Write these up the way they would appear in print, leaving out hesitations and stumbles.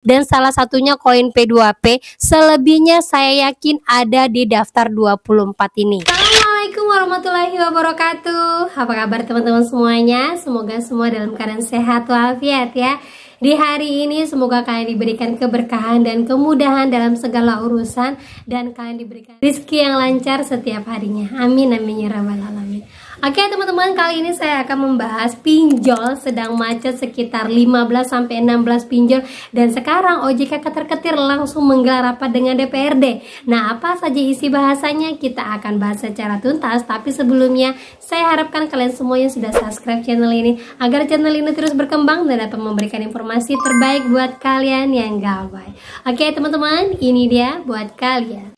dan salah satunya koin P2P. Selebihnya saya yakin ada di daftar 24 ini. Assalamualaikum warahmatullahi wabarakatuh. Apa kabar teman-teman semuanya? Semoga semua dalam keadaan sehat walafiat ya. Di hari ini semoga kalian diberikan keberkahan dan kemudahan dalam segala urusan, dan kalian diberikan rezeki yang lancar setiap harinya. Amin amin ya rabbal alamin. Oke teman-teman, kali ini saya akan membahas pinjol sedang macet sekitar 15-16 pinjol, dan sekarang OJK ketar-ketir langsung menggelar rapat dengan DPRD. Nah, apa saja isi bahasanya kita akan bahas secara tuntas, tapi sebelumnya saya harapkan kalian semuanya sudah subscribe channel ini agar channel ini terus berkembang dan dapat memberikan informasi terbaik buat kalian yang gawai. Oke teman-teman, ini dia buat kalian.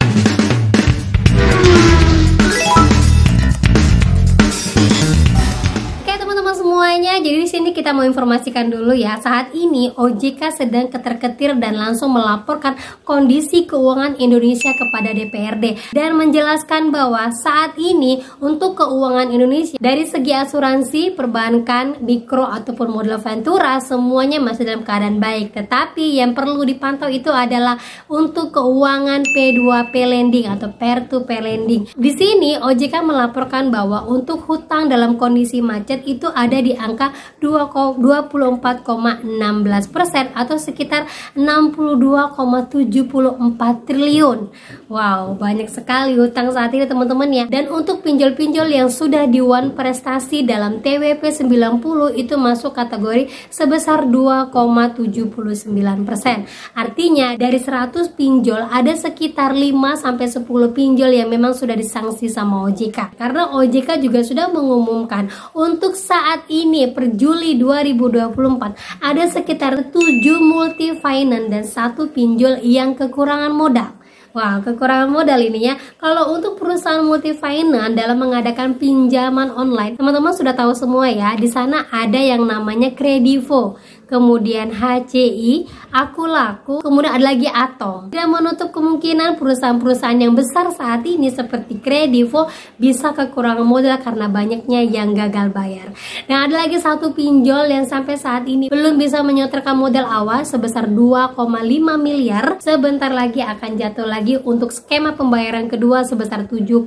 Semuanya, jadi di sini kita mau informasikan dulu ya. Saat ini OJK sedang ketar-ketir dan langsung melaporkan kondisi keuangan Indonesia kepada DPRD dan menjelaskan bahwa saat ini untuk keuangan Indonesia dari segi asuransi, perbankan, mikro ataupun modal ventura semuanya masih dalam keadaan baik. Tetapi yang perlu dipantau itu adalah untuk keuangan P2P lending atau peer to peer lending. Di sini OJK melaporkan bahwa untuk hutang dalam kondisi macet itu ada di angka 24,16% atau sekitar 62,74 triliun. Wow, banyak sekali hutang saat ini teman-teman ya. Dan untuk pinjol-pinjol yang sudah diwan prestasi dalam TWP 90 itu masuk kategori sebesar 2,79%. Artinya dari 100 pinjol ada sekitar 5-10 pinjol yang memang sudah disanksi sama OJK. Karena OJK juga sudah mengumumkan untuk saat ini per Juli 2024 ada sekitar 7 multi finance dan 1 pinjol yang kekurangan modal. Wah, kekurangan modal ini ya. Kalau untuk perusahaan multi finance dalam mengadakan pinjaman online, teman-teman sudah tahu semua ya. Di sana ada yang namanya Kredivo, kemudian HCI, Akulaku, kemudian ada lagi Atom. Tidak menutup kemungkinan perusahaan-perusahaan yang besar saat ini seperti Kredivo bisa kekurangan modal karena banyaknya yang gagal bayar. Dan ada lagi satu pinjol yang sampai saat ini belum bisa menyetorkan modal awal sebesar 2,5 miliar. Sebentar lagi akan jatuh lagi untuk skema pembayaran kedua sebesar 7,5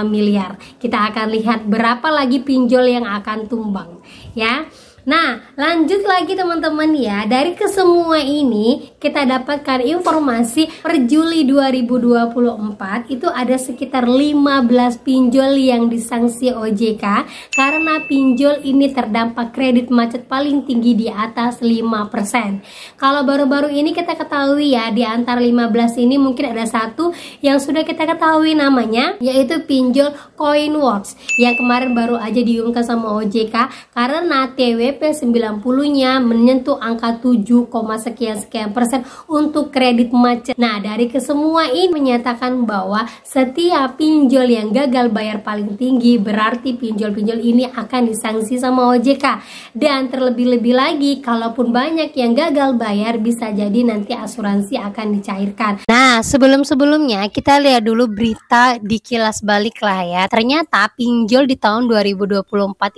miliar. Kita akan lihat berapa lagi pinjol yang akan tumbang ya. Nah, lanjut lagi teman-teman ya. Dari kesemua ini kita dapatkan informasi per Juli 2024 itu ada sekitar 15 pinjol yang disanksi OJK karena pinjol ini terdampak kredit macet paling tinggi di atas 5%. Kalau baru-baru ini kita ketahui ya, di antara 15 ini mungkin ada satu yang sudah kita ketahui namanya, yaitu pinjol Coinworks yang kemarin baru aja diumumkan sama OJK karena TWP 90-nya menyentuh angka 7, sekian persen untuk kredit macet. Nah, dari kesemua ini menyatakan bahwa setiap pinjol yang gagal bayar paling tinggi berarti pinjol-pinjol ini akan disanksi sama OJK. Dan terlebih-lebih lagi, kalaupun banyak yang gagal bayar bisa jadi nanti asuransi akan dicairkan. Nah, sebelum-sebelumnya kita lihat dulu berita di kilas balik lah ya. Ternyata pinjol di tahun 2024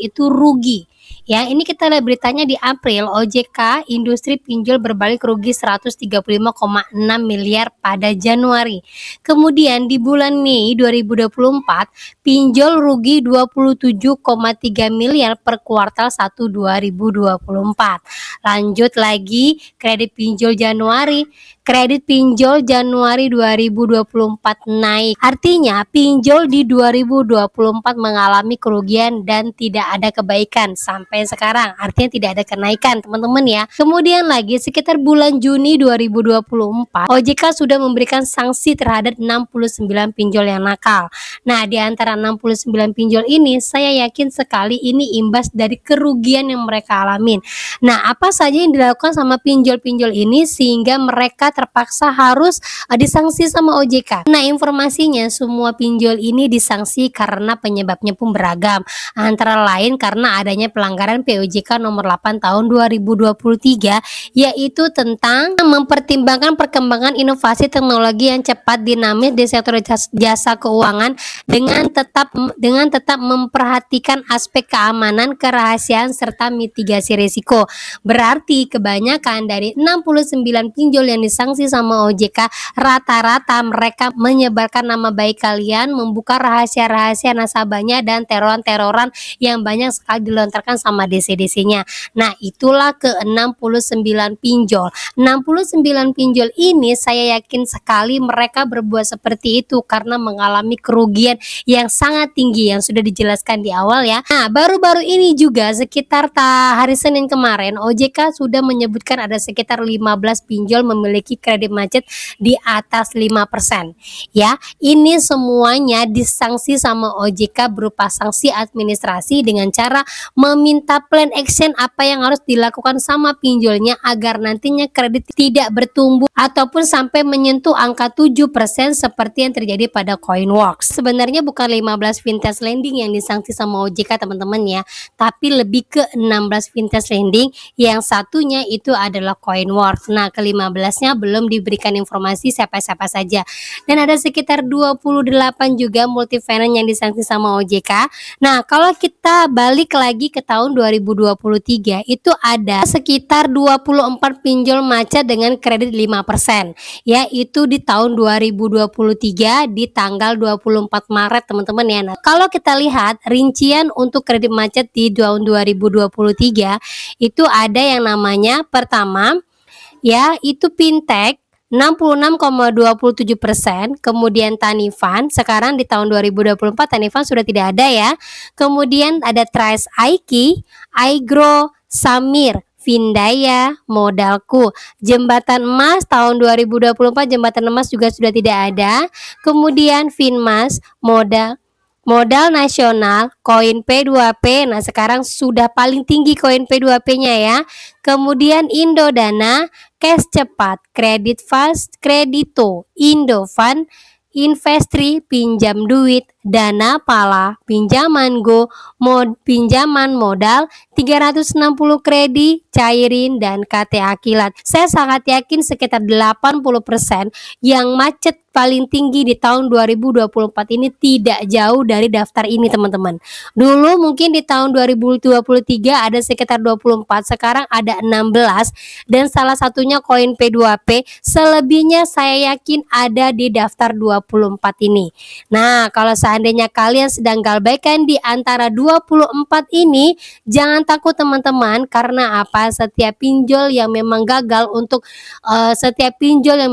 itu rugi. Ya, ini kita lihat beritanya di April, OJK industri pinjol berbalik rugi 135,6 miliar pada Januari. Kemudian di bulan Mei 2024, pinjol rugi 27,3 miliar per kuartal 1 2024. Lanjut lagi, kredit pinjol Januari 2024 naik. Artinya pinjol di 2024 mengalami kerugian dan tidak ada kebaikan sampai sekarang. Artinya tidak ada kenaikan teman-teman ya. Kemudian lagi sekitar bulan Juni 2024, OJK sudah memberikan sanksi terhadap 69 pinjol yang nakal. Nah, di antara 69 pinjol ini saya yakin sekali ini imbas dari kerugian yang mereka alamin. Nah, apa saja yang dilakukan sama pinjol-pinjol ini sehingga mereka terpaksa harus disanksi sama OJK. Nah, informasinya semua pinjol ini disanksi karena penyebabnya pun beragam. Antara lain karena adanya pelanggaran pelanggaran POJK nomor 8 tahun 2023, yaitu tentang mempertimbangkan perkembangan inovasi teknologi yang cepat dinamis di sektor jasa keuangan dengan tetap memperhatikan aspek keamanan, kerahasiaan serta mitigasi risiko. Berarti kebanyakan dari 69 pinjol yang disanksi sama OJK, rata-rata mereka menyebarkan nama baik kalian, membuka rahasia-rahasia nasabahnya, dan teroran-teroran yang banyak sekali dilontarkan sama DC-DC-nya. Nah, itulah ke 69 pinjol. 69 pinjol ini saya yakin sekali mereka berbuat seperti itu karena mengalami kerugian yang sangat tinggi yang sudah dijelaskan di awal ya. Nah, baru-baru ini juga sekitar hari Senin kemarin OJK sudah menyebutkan ada sekitar 15 pinjol memiliki kredit macet di atas 5%. Ya, ini semuanya disanksi sama OJK berupa sanksi administrasi dengan cara meminta plan action apa yang harus dilakukan sama pinjolnya agar nantinya kredit tidak bertumbuh ataupun sampai menyentuh angka 7% seperti yang terjadi pada Coinworks. Sebenarnya bukan 15 vintage lending yang disanksi sama OJK teman-teman ya, tapi lebih ke 16 vintage lending, yang satunya itu adalah Coinworks. Nah, ke-15-nya belum diberikan informasi siapa-siapa saja. Dan ada sekitar 28 juga multifinance yang disanksi sama OJK. Nah, kalau kita balik lagi ke tahun 2023, itu ada sekitar 24 pinjol macet dengan kredit 5%, yaitu di tahun 2023 di tanggal 24 Maret teman-teman ya. Nah, kalau kita lihat rincian untuk kredit macet di tahun 2023 itu ada yang namanya pertama ya itu fintech 66,27%, kemudian Tanifan, sekarang di tahun 2024 Tanifan sudah tidak ada ya. Kemudian ada Trust Aiki, Aigro, Samir, Vindaya, Modalku. Jembatan Emas tahun 2024 Jembatan Emas juga sudah tidak ada. Kemudian Finmas, Modal Nasional, koin P2P. Nah, sekarang sudah paling tinggi koin P2P-nya ya. Kemudian Indodana, Cash Cepat, Kredit Fast, Kredito, Indofan, Investri, Pinjam Duit, Dana Pala, Pinjaman Go, Pinjaman Modal, 360 Kredi, Cairin, dan KT Akilat. Saya sangat yakin sekitar 80% yang macet paling tinggi di tahun 2024 ini tidak jauh dari daftar ini teman-teman. Dulu mungkin di tahun 2023 ada sekitar 24, sekarang ada 16, dan salah satunya koin P2P, selebihnya saya yakin ada di daftar 24 ini. Nah, kalau seandainya kalian sedang galbaikan di antara 24 ini, jangan takut teman-teman, karena apa? Setiap pinjol yang memang gagal untuk setiap pinjol yang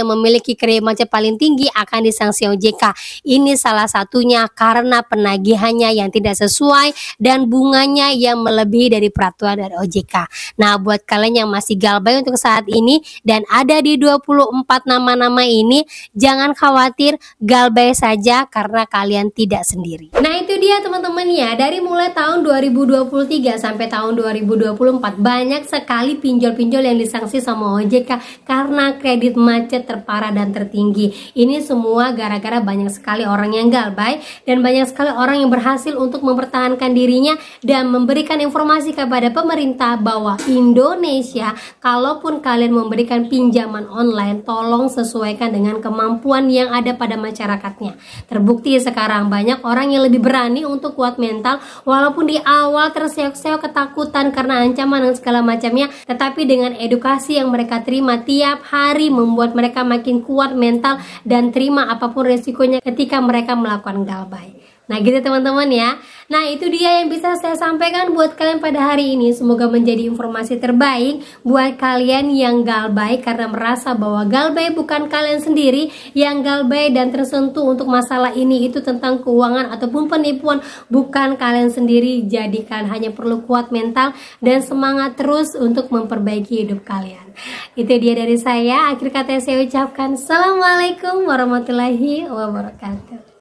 memiliki kredit macet paling tinggi akan disanksi OJK. Ini salah satunya karena penagihannya yang tidak sesuai dan bunganya yang melebihi dari peraturan dari OJK. Nah, buat kalian yang masih galbay untuk saat ini dan ada di 24 nama-nama ini, jangan khawatir, galbay saja karena kalian tidak sendiri. Nah, itu dia teman-teman ya, dari mulai tahun 2023 sampai tahun 2024 banyak sekali pinjol-pinjol yang disanksi sama OJK karena kredit macet terparah dan tertinggi. Ini semua gara-gara banyak sekali orang yang galbay dan banyak sekali orang yang berhasil untuk mempertahankan dirinya dan memberikan informasi kepada pemerintah bahwa Indonesia, kalaupun kalian memberikan pinjaman online, tolong sesuaikan dengan kemampuan yang ada pada masyarakatnya. Terbukti sekarang banyak orang yang lebih berani untuk kuat mental, walaupun di awal terseok-seok ketakutan karena ancaman dan segala macamnya, tetapi dengan edukasi yang mereka terima tiap hari membuat mereka makin kuat mental dan terima apapun resikonya ketika mereka melakukan galbay. Nah gitu teman-teman ya. Nah itu dia yang bisa saya sampaikan buat kalian pada hari ini. Semoga menjadi informasi terbaik buat kalian yang galbay karena merasa bahwa galbay bukan kalian sendiri yang galbay dan tersentuh untuk masalah ini itu tentang keuangan ataupun penipuan, bukan kalian sendiri. Jadi kalian hanya perlu kuat mental dan semangat terus untuk memperbaiki hidup kalian. Itu dia dari saya. Akhir kata saya ucapkan Assalamualaikum warahmatullahi wabarakatuh.